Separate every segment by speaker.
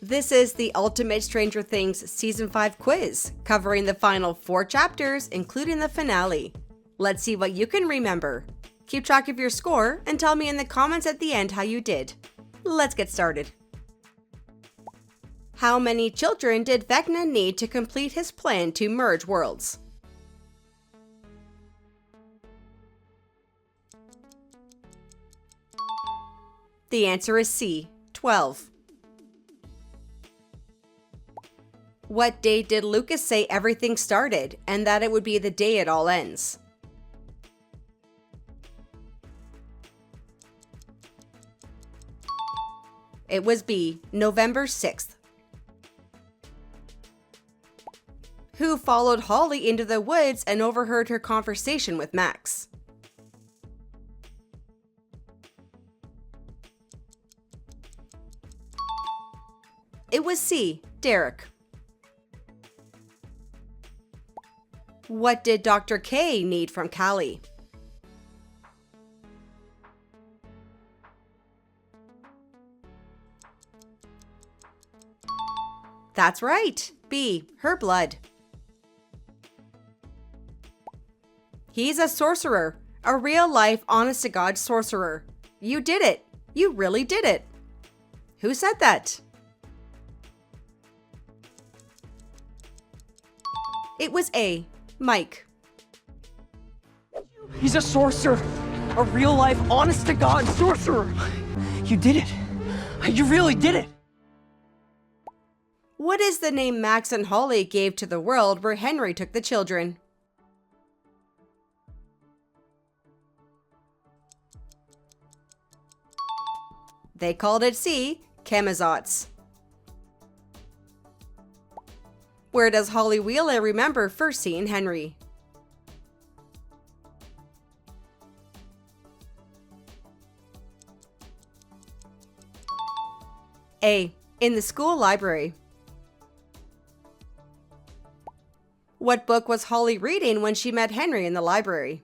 Speaker 1: This is the Ultimate Stranger Things Season 5 quiz, covering the final 4 chapters, including the finale. Let's see what you can remember. Keep track of your score and tell me in the comments at the end how you did. Let's get started. How many children did Vecna need to complete his plan to merge worlds? The answer is C, 12. What date did Lucas say everything started and that it would be the day it all ends? It was B, November 6th. Who followed Holly into the woods and overheard her conversation with Max? It was C, Derek. What did Dr. K need from Callie? That's right, B, her blood. He's a sorcerer, a real-life, honest-to-God sorcerer. You did it. You really did it. Who said that? It was A, Mike.
Speaker 2: He's a sorcerer. A real-life, honest-to-God sorcerer. You did it. You really did it.
Speaker 1: What is the name Max and Holly gave to the world where Henry took the children? They called it C, Chemazots. Where does Holly Wheeler remember first seeing Henry? A, in the school library. What book was Holly reading when she met Henry in the library?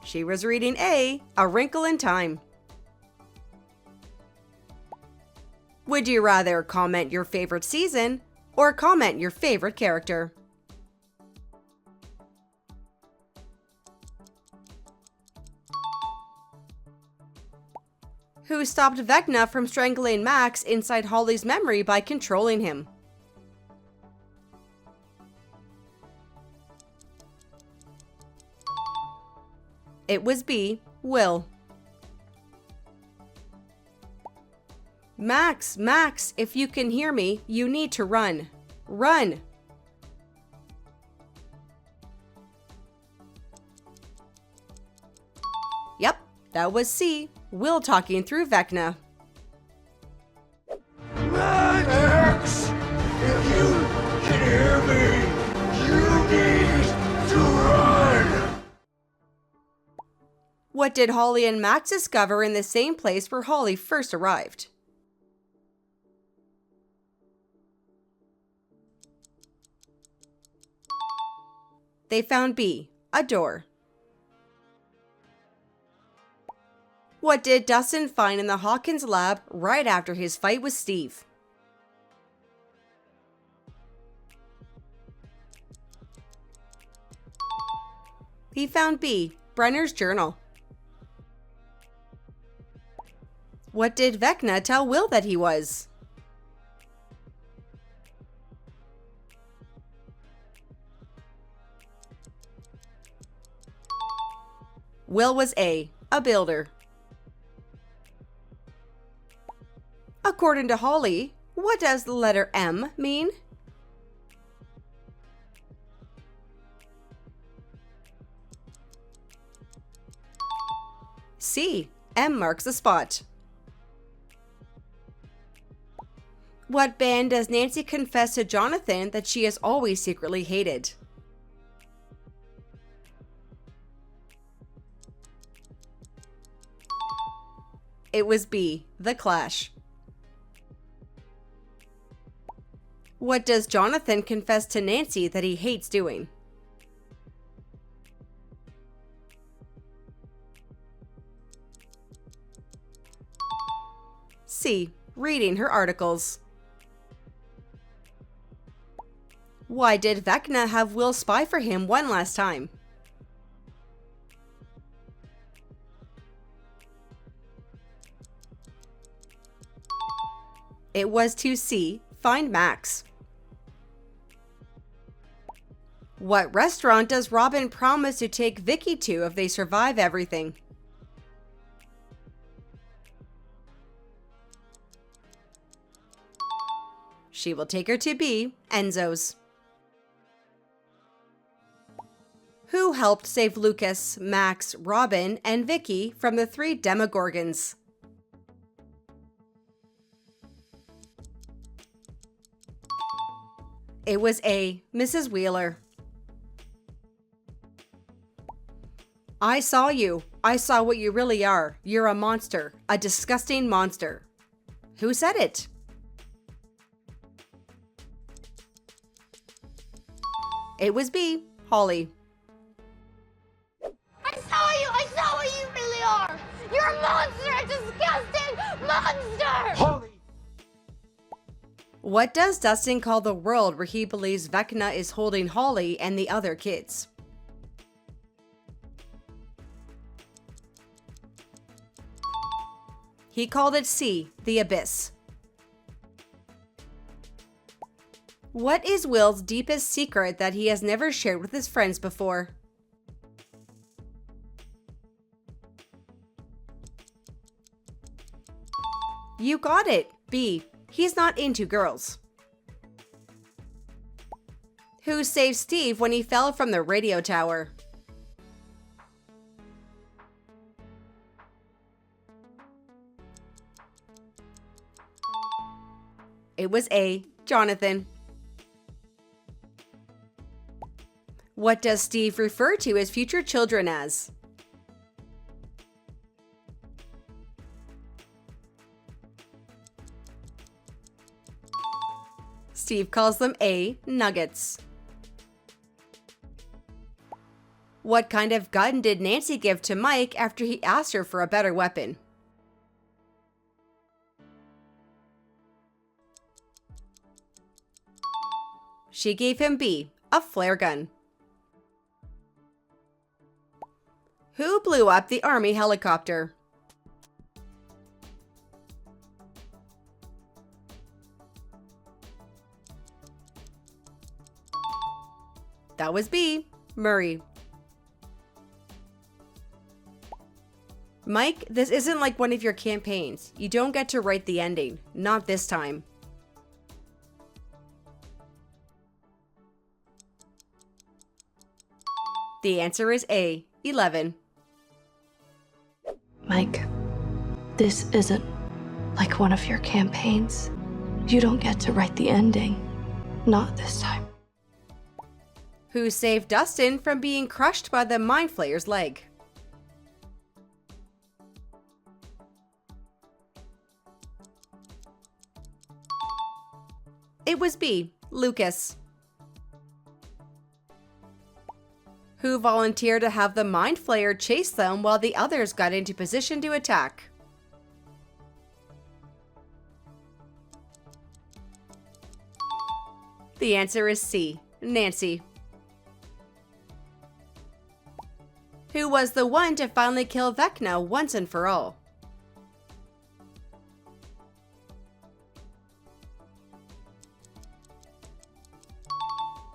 Speaker 1: She was reading A Wrinkle in Time. Would you rather comment your favorite season or comment your favorite character? Who stopped Vecna from strangling Max inside Holly's memory by controlling him? It was B, Will. Max, Max, if you can hear me, you need to run. Run! Yep, that was C, Will talking through Vecna.
Speaker 3: Max! If you can hear me, you need to run!
Speaker 1: What did Holly and Max discover in the same place where Holly first arrived? They found B, a door. What did Dustin find in the Hawkins lab right after his fight with Steve? He found B, Brenner's journal. What did Vecna tell Will that he was? Will was A builder. According to Holly, what does the letter M mean? C, M marks the spot. What band does Nancy confess to Jonathan that she has always secretly hated? It was B, The Clash. What does Jonathan confess to Nancy that he hates doing? C. Reading her articles. Why did Vecna have Will spy for him one last time? It was to C. Find Max. What restaurant does Robin promise to take Vicky to if they survive everything? She will take her to B. Enzo's. Who helped save Lucas, Max, Robin, and Vicky from the 3 Demogorgons? It was A. Mrs. Wheeler. I saw you. I saw what you really are. You're a monster. A disgusting monster. Who said it? It was B. Holly.
Speaker 4: I saw what you really are! You're a monster! A disgusting monster!
Speaker 3: Holly!
Speaker 1: What does Dustin call the world where he believes Vecna is holding Holly and the other kids? He called it C. The Abyss. What is Will's deepest secret that he has never shared with his friends before? You got it! B. He's not into girls. Who saved Steve when he fell from the radio tower? It was A. Jonathan. What does Steve refer to his future children as? Steve calls them A. Nuggets. What kind of gun did Nancy give to Mike after he asked her for a better weapon? She gave him B. A flare gun. Who blew up the Army helicopter? That was B. Murray. Mike, this isn't like one of your campaigns. You don't get to write the ending. Not this time. The answer is A. 11.
Speaker 5: Mike, this isn't like one of your campaigns. You don't get to write the ending. Not this time.
Speaker 1: Who saved Dustin from being crushed by the Mind Flayer's leg? It was B. Lucas. Who volunteered to have the Mind Flayer chase them while the others got into position to attack? The answer is C. Nancy. Who was the one to finally kill Vecna once and for all?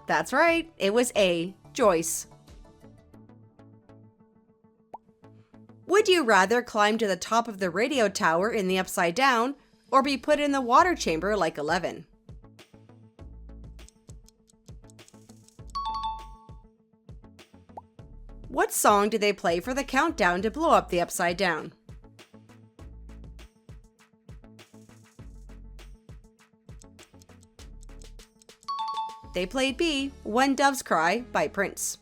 Speaker 1: That's right, it was A. Joyce. Would you rather climb to the top of the radio tower in the Upside Down or be put in the water chamber like 11? What song did they play for the countdown to blow up the Upside Down? They played B. When Doves Cry by Prince.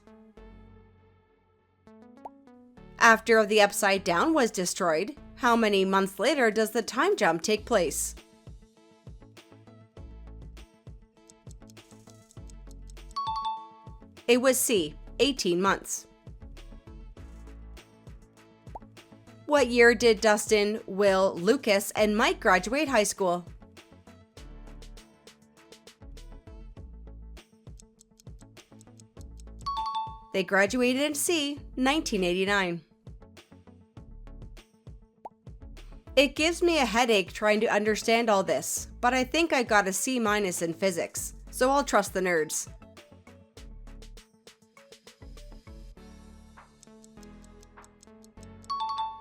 Speaker 1: After the Upside Down was destroyed, how many months later does the time jump take place? It was C. 18 months. What year did Dustin, Will, Lucas, and Mike graduate high school? They graduated in C, 1989. It gives me a headache trying to understand all this, but I think I got a C- in physics, so I'll trust the nerds.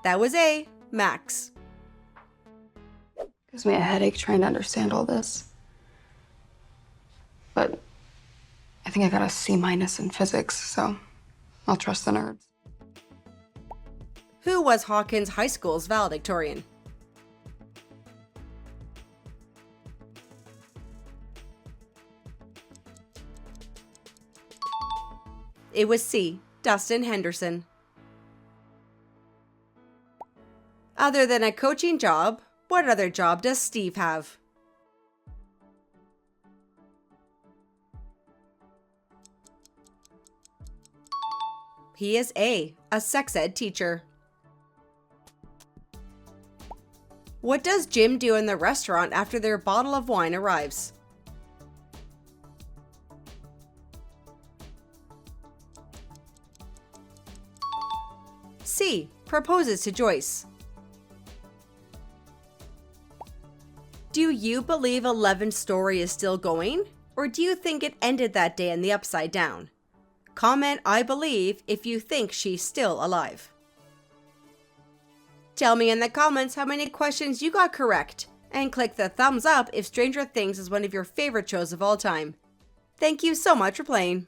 Speaker 1: That was A, Max.
Speaker 6: Gives me a headache trying to understand all this. But I think I got a C- in physics, so I'll trust the nerds.
Speaker 1: Who was Hawkins High School's valedictorian? It was C, Dustin Henderson. Other than a coaching job, what other job does Steve have? He is A sex ed teacher. What does Jim do in the restaurant after their bottle of wine arrives? C, proposes to Joyce. Do you believe 11's story is still going? Or do you think it ended that day in the Upside Down? Comment "I believe" if you think she's still alive. Tell me in the comments how many questions you got correct, and click the thumbs up if Stranger Things is one of your favorite shows of all time. Thank you so much for playing.